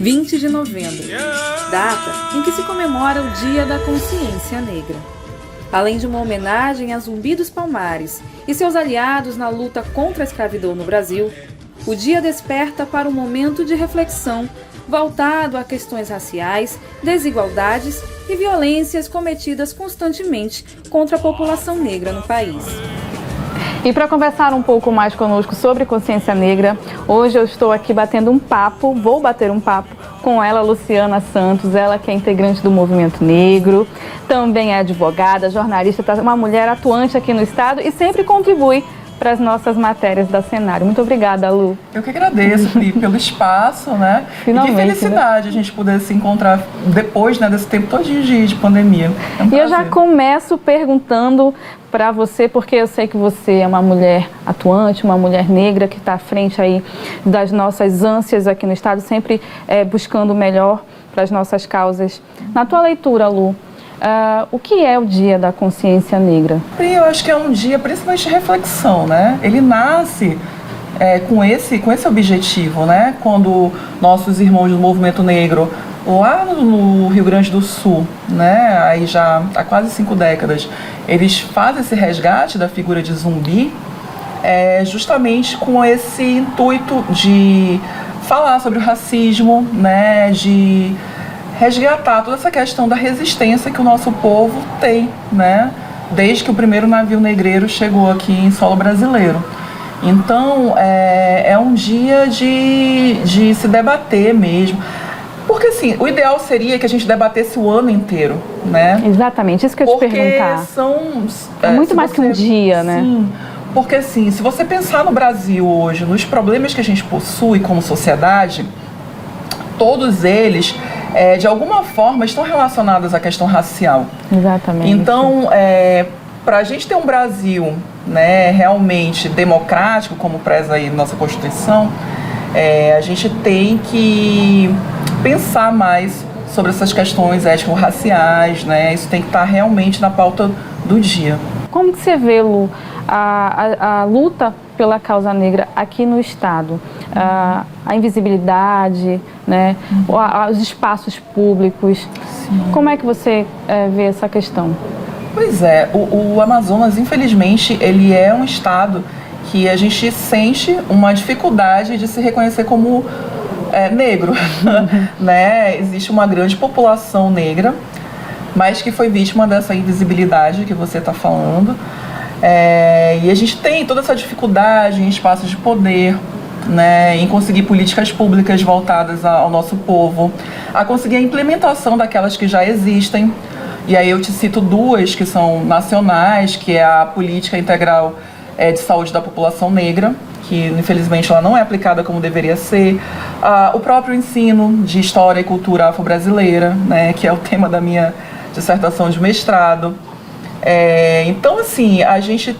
20 de novembro, data em que se comemora o Dia da Consciência Negra. Além de uma homenagem a Zumbi dos Palmares e seus aliados na luta contra a escravidão no Brasil, o dia desperta para um momento de reflexão voltado a questões raciais, desigualdades e violências cometidas constantemente contra a população negra no país. E para conversar um pouco mais conosco sobre consciência negra, hoje eu estou aqui vou bater um papo com ela, Luciana Santos, ela que é integrante do Movimento Negro, também é advogada, jornalista, uma mulher atuante aqui no estado e sempre contribui para as nossas matérias da Cenário. Muito obrigada, Lu. Eu que agradeço, Pri, pelo espaço, né? Finalmente, e que felicidade, né? A gente poder se encontrar depois, né, desse tempo todinho de pandemia. É um prazer. Eu já começo perguntando para você, porque eu sei que você é uma mulher atuante, uma mulher negra que está à frente aí das nossas ânsias aqui no estado, sempre buscando o melhor para as nossas causas. Na tua leitura, Lu, o que é o Dia da Consciência Negra? Eu acho que é um dia principalmente de reflexão, né? Ele nasce com esse objetivo, né? Quando nossos irmãos do Movimento Negro, lá no Rio Grande do Sul, né? Aí já há quase 5 décadas, eles fazem esse resgate da figura de Zumbi, justamente com esse intuito de falar sobre o racismo, né? De resgatar toda essa questão da resistência que o nosso povo tem, né? Desde que o primeiro navio negreiro chegou aqui em solo brasileiro. Então, é um dia de se debater mesmo. Porque, assim, o ideal seria que a gente debatesse o ano inteiro, né? Exatamente, isso que eu te perguntar. É muito mais que um dia, né? Sim, porque, assim, se você pensar no Brasil hoje, nos problemas que a gente possui como sociedade, todos eles, de alguma forma, estão relacionados à questão racial. Exatamente. Então, para a gente ter um Brasil, né, realmente democrático, como preza aí nossa Constituição, a gente tem que pensar mais sobre essas questões étnico-raciais, né? Isso tem que estar realmente na pauta do dia. Como que você vê, Lu, a luta pela causa negra aqui no estado? A invisibilidade, né? Os espaços públicos. Sim. Como é que você vê essa questão? Pois é, o Amazonas, infelizmente, ele é um estado que a gente sente uma dificuldade de se reconhecer como negro, né? Existe uma grande população negra, mas que foi vítima dessa invisibilidade que você está falando. E a gente tem toda essa dificuldade em espaços de poder, né, em conseguir políticas públicas voltadas ao nosso povo, a conseguir a implementação daquelas que já existem. E aí eu te cito 2 que são nacionais, que é a Política Integral de Saúde da População Negra, que infelizmente ela não é aplicada como deveria ser, o próprio ensino de História e Cultura Afro-Brasileira, né, que é o tema da minha dissertação de mestrado. Então, assim, a gente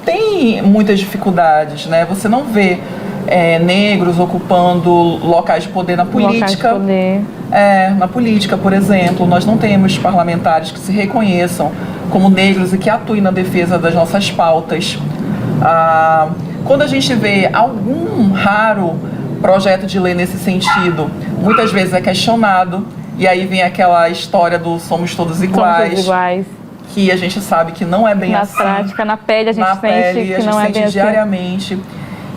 tem muitas dificuldades, né? Você não vê negros ocupando locais de poder na política. Na política, por exemplo, nós não temos parlamentares que se reconheçam como negros e que atuem na defesa das nossas pautas. Quando a gente vê algum raro projeto de lei nesse sentido, muitas vezes é questionado, e aí vem aquela história do somos todos iguais. Somos todos iguais. Que a gente sabe que não é bem assim. Na prática, na pele, a gente sente que não é bem assim. Diariamente.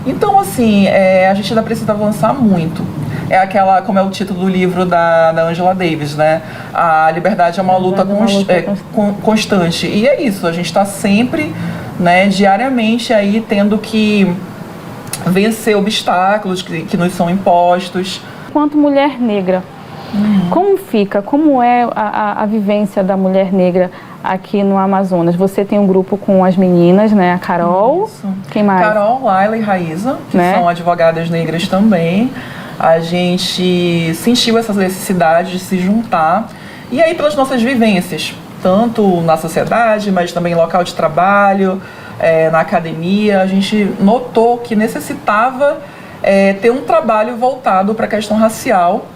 Então, assim, a gente ainda precisa avançar muito. Como é o título do livro da Angela Davis, né? A liberdade é uma luta constante. E é isso, a gente está sempre, né, diariamente aí tendo que vencer obstáculos que nos são impostos. Enquanto mulher negra, como é a vivência da mulher negra aqui no Amazonas? Você tem um grupo com as meninas, né? A Carol, isso. Quem mais? Carol, Laila e Raíza, que são advogadas negras também. A gente sentiu essa necessidade de se juntar, e aí pelas nossas vivências, tanto na sociedade, mas também em local de trabalho, na academia, a gente notou que necessitava ter um trabalho voltado para a questão racial,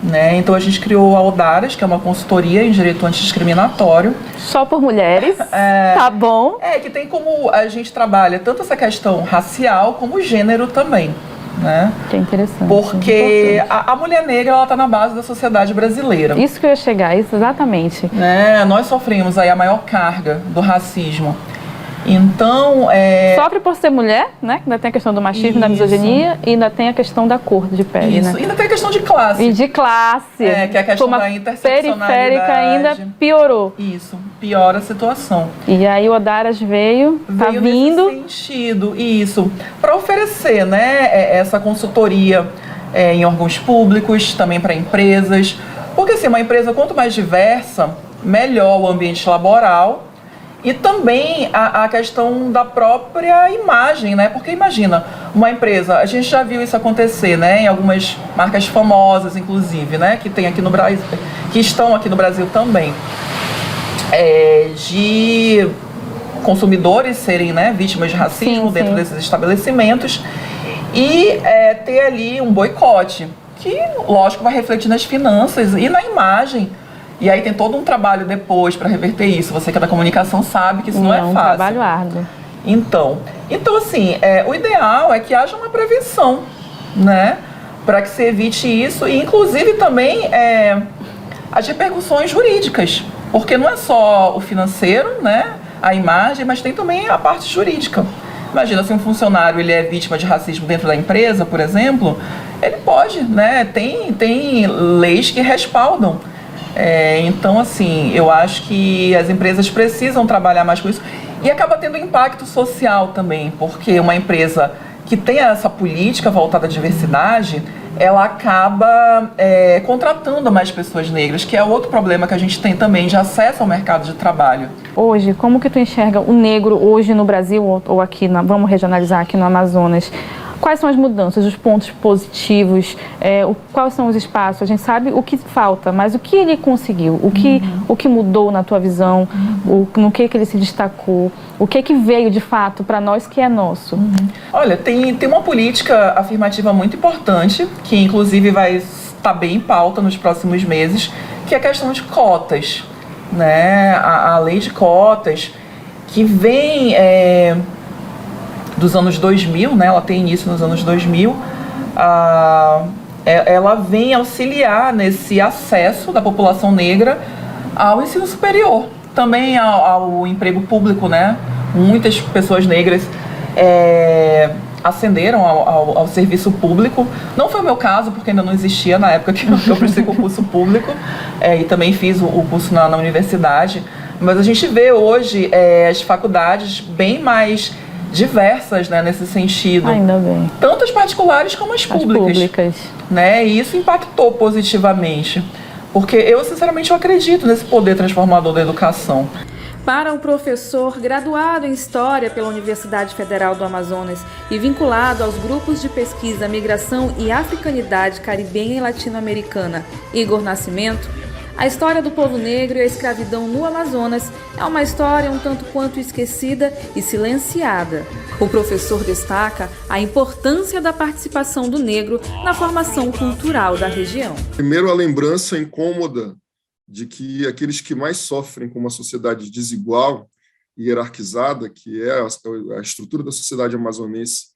né? Então a gente criou a Aldaras, que é uma consultoria em direito antidiscriminatório. Só por mulheres, tá bom. Que tem como a gente trabalha tanto essa questão racial como gênero também, né? Que é interessante. Porque a mulher negra, ela está na base da sociedade brasileira. Isso que eu ia chegar, isso exatamente. Né? Nós sofremos aí a maior carga do racismo. Então, sofre por ser mulher, né? Ainda tem a questão do machismo, da misoginia, e ainda tem a questão da cor de pele, isso. né? E ainda tem a questão de classe. E de classe. Que é a questão da interseccionalidade. Periférica ainda piorou. Isso, piora a situação. E aí o Odaras veio vindo... nesse sentido, isso, para oferecer, né, essa consultoria em órgãos públicos, também para empresas, porque assim, uma empresa quanto mais diversa, melhor o ambiente laboral. E também a questão da própria imagem, né? Porque imagina, uma empresa, a gente já viu isso acontecer, né? Em algumas marcas famosas, inclusive, né? Que tem aqui no Brasil, que estão aqui no Brasil também, de consumidores serem, né, vítimas de racismo dentro desses estabelecimentos e ter ali um boicote, que, lógico, vai refletir nas finanças e na imagem. E aí tem todo um trabalho depois para reverter isso. Você que é da comunicação sabe que isso não é fácil. É um trabalho árduo. Então assim, o ideal é que haja uma prevenção, né? Para que se evite isso e, inclusive, também as repercussões jurídicas. Porque não é só o financeiro, né? A imagem, mas tem também a parte jurídica. Imagina, se um funcionário ele é vítima de racismo dentro da empresa, por exemplo, ele pode, né? Tem leis que respaldam. Então, assim, eu acho que as empresas precisam trabalhar mais com isso e acaba tendo impacto social também, porque uma empresa que tem essa política voltada à diversidade, ela acaba contratando mais pessoas negras, que é outro problema que a gente tem também de acesso ao mercado de trabalho. Hoje, como que tu enxerga o negro hoje no Brasil ou aqui, vamos regionalizar aqui no Amazonas? Quais são as mudanças, os pontos positivos, quais são os espaços? A gente sabe o que falta, mas o que ele conseguiu? O que mudou na tua visão? No que ele se destacou? O que veio de fato para nós que é nosso? Olha, tem uma política afirmativa muito importante, que inclusive vai estar bem em pauta nos próximos meses, que é a questão de cotas, né? A lei de cotas, que vem... dos anos 2000, né? Ela tem início nos anos 2000, ela vem auxiliar nesse acesso da população negra ao ensino superior, também ao emprego público, né? Muitas pessoas negras ascenderam ao serviço público. Não foi o meu caso, porque ainda não existia na época que eu prestei concurso público, e também fiz o curso na universidade, mas a gente vê hoje as faculdades bem mais diversas, né, nesse sentido. Ainda bem. Tanto as particulares como as públicas. Né? E isso impactou positivamente. Porque eu, sinceramente, eu acredito nesse poder transformador da educação. Para o professor graduado em História pela Universidade Federal do Amazonas e vinculado aos grupos de pesquisa Migração e Africanidade Caribenha e Latino-Americana, Igor Nascimento, a história do povo negro e a escravidão no Amazonas é uma história um tanto quanto esquecida e silenciada. O professor destaca a importância da participação do negro na formação cultural da região. Primeiro, a lembrança incômoda de que aqueles que mais sofrem com uma sociedade desigual e hierarquizada, que é a estrutura da sociedade amazonense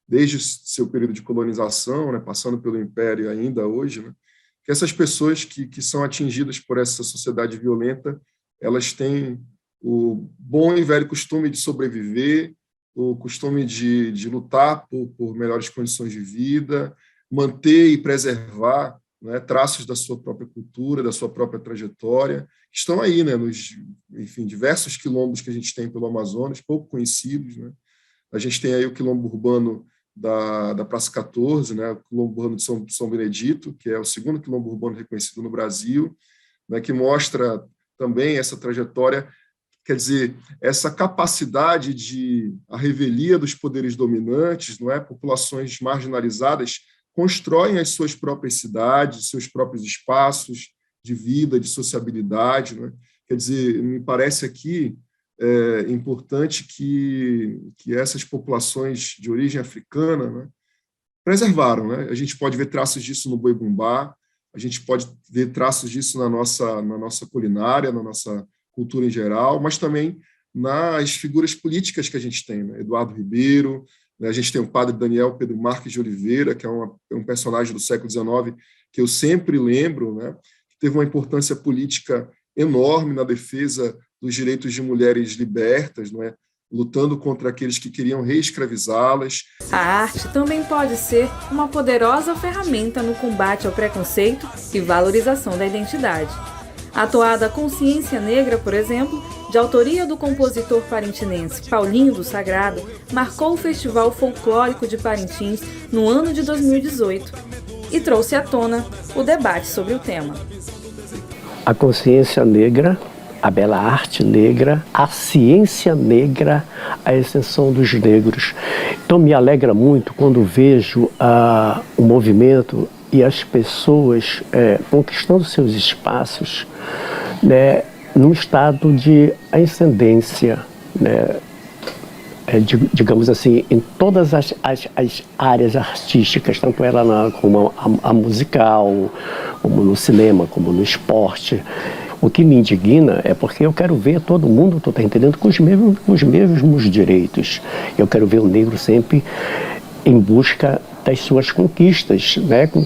desde seu período de colonização, né, passando pelo Império e ainda hoje, né, que essas pessoas que são atingidas por essa sociedade violenta, elas têm o bom e velho costume de sobreviver, o costume de lutar por melhores condições de vida, manter e preservar, né, traços da sua própria cultura, da sua própria trajetória, que estão aí, né, nos diversos quilombos que a gente tem pelo Amazonas, pouco conhecidos, né? A gente tem aí o quilombo urbano da Praça 14, né, o quilombo urbano de São Benedito, que é o segundo quilombo urbano reconhecido no Brasil, né, que mostra também essa trajetória, quer dizer, essa capacidade de a revelia dos poderes dominantes, não é? Populações marginalizadas constroem as suas próprias cidades, seus próprios espaços de vida, de sociabilidade, né? Quer dizer, me parece aqui importante que essas populações de origem africana, né, preservaram, né? A gente pode ver traços disso no boi-bumbá, a gente pode ver traços disso na nossa culinária, na nossa cultura em geral, mas também nas figuras políticas que a gente tem, né? Eduardo Ribeiro, né? A gente tem o padre Daniel Pedro Marques de Oliveira, que é um personagem do século XIX, que eu sempre lembro, né? Que teve uma importância política enorme na defesa dos direitos de mulheres libertas, não é? Lutando contra aqueles que queriam reescravizá-las. A arte também pode ser uma poderosa ferramenta no combate ao preconceito e valorização da identidade. A toada Consciência Negra, por exemplo, de autoria do compositor parintinense Paulinho do Sagrado, marcou o Festival Folclórico de Parintins no ano de 2018 e trouxe à tona o debate sobre o tema. A consciência negra, a bela arte negra, a ciência negra, a extensão dos negros. Então me alegra muito quando vejo o movimento e as pessoas conquistando seus espaços, né, num estado de ascendência, né, digamos assim, em todas as áreas artísticas, tanto ela como a musical, como no cinema, como no esporte. O que me indigna é porque eu quero ver todo mundo, tu tá entendendo, com os mesmos direitos. Eu quero ver o negro sempre em busca das suas conquistas, né, com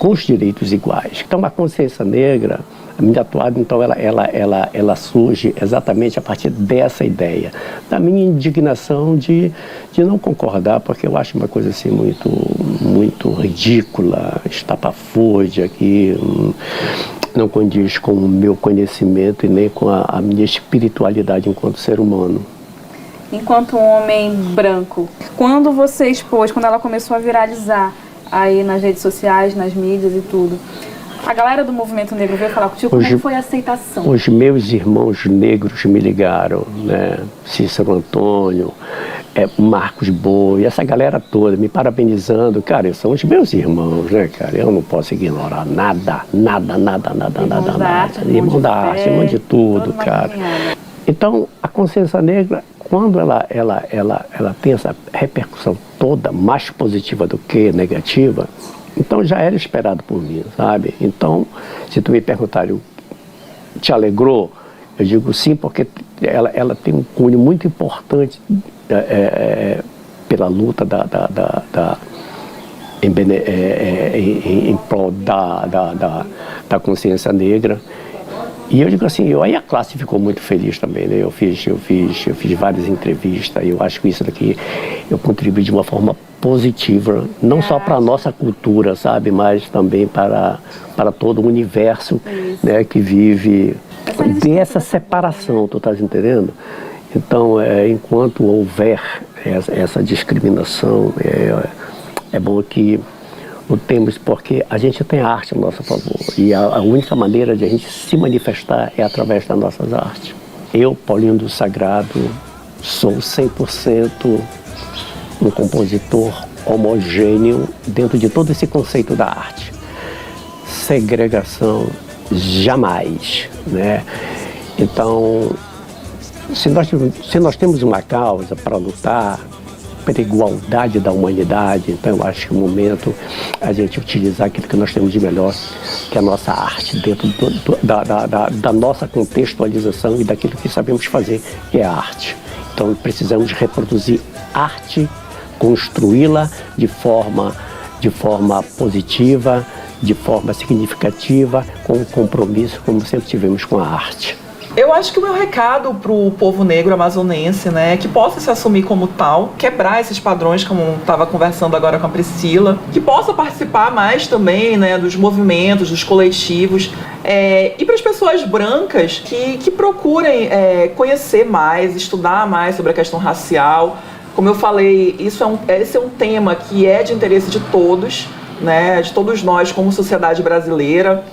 os direitos iguais. Então, a consciência negra, a minha toada, então, ela surge exatamente a partir dessa ideia, da minha indignação de não concordar, porque eu acho uma coisa assim muito ridícula, estapafúrdia, que não condiz com o meu conhecimento e nem com a minha espiritualidade enquanto ser humano. Enquanto um homem branco, quando você expôs, quando ela começou a viralizar aí nas redes sociais, nas mídias e tudo, a galera do movimento negro veio falar contigo, como é que foi a aceitação? Os meus irmãos negros me ligaram, né? Cícero Antônio, Marcos Boi, essa galera toda me parabenizando. Cara, são os meus irmãos, né, cara? Eu não posso ignorar nada. Irmão da arte, irmão de tudo, cara. Então, a consciência negra, quando ela tem essa repercussão toda, mais positiva do que negativa, então já era esperado por mim, sabe? Então, se tu me perguntar, te alegrou? Eu digo sim, porque ela tem um cunho muito importante pela luta em prol da consciência negra. E eu digo assim, aí a classe ficou muito feliz também, né? Eu fiz várias entrevistas, e eu acho que isso daqui eu contribuí de uma forma positiva, não só para a nossa cultura, sabe, mas também para todo o universo, né, que vive dessa separação, tu estás entendendo? Então, enquanto houver essa discriminação, é bom que lutemos, porque a gente tem a arte a nosso favor, e a única maneira de a gente se manifestar é através das nossas artes. Eu, Paulinho do Sagrado, sou 100% um compositor homogêneo dentro de todo esse conceito da arte. Segregação, jamais, né? Então, se nós temos uma causa para lutar pela igualdade da humanidade, então eu acho que é o momento a gente utilizar aquilo que nós temos de melhor, que é a nossa arte, dentro da nossa contextualização e daquilo que sabemos fazer, que é a arte. Então precisamos reproduzir arte, construí-la de forma positiva, de forma significativa, com um compromisso, como sempre tivemos com a arte. Eu acho que o meu recado para o povo negro amazonense, né, é que possa se assumir como tal, quebrar esses padrões, como eu estava conversando agora com a Priscila, que possa participar mais também, né, dos movimentos, dos coletivos, e para as pessoas brancas que procurem conhecer mais, estudar mais sobre a questão racial. Como eu falei, esse é um tema que é de interesse de todos, né, de todos nós como sociedade brasileira.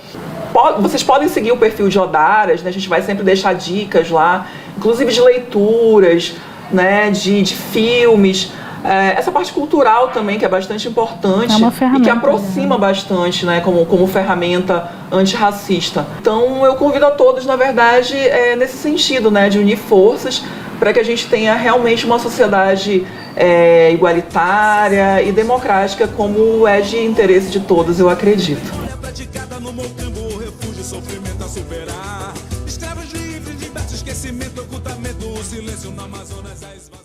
Vocês podem seguir o perfil de Odaras, né? A gente vai sempre deixar dicas lá, inclusive de leituras, né? de filmes. Essa parte cultural também, que é bastante importante, e que aproxima bastante, né? como ferramenta antirracista. Então eu convido a todos, na verdade, nesse sentido, né? De unir forças para que a gente tenha realmente uma sociedade igualitária e democrática, como é de interesse de todos, eu acredito. Sofrimento a superar, escravos livres, libertos, esquecimento, ocultamento, o silêncio na Amazonas é esvaziado.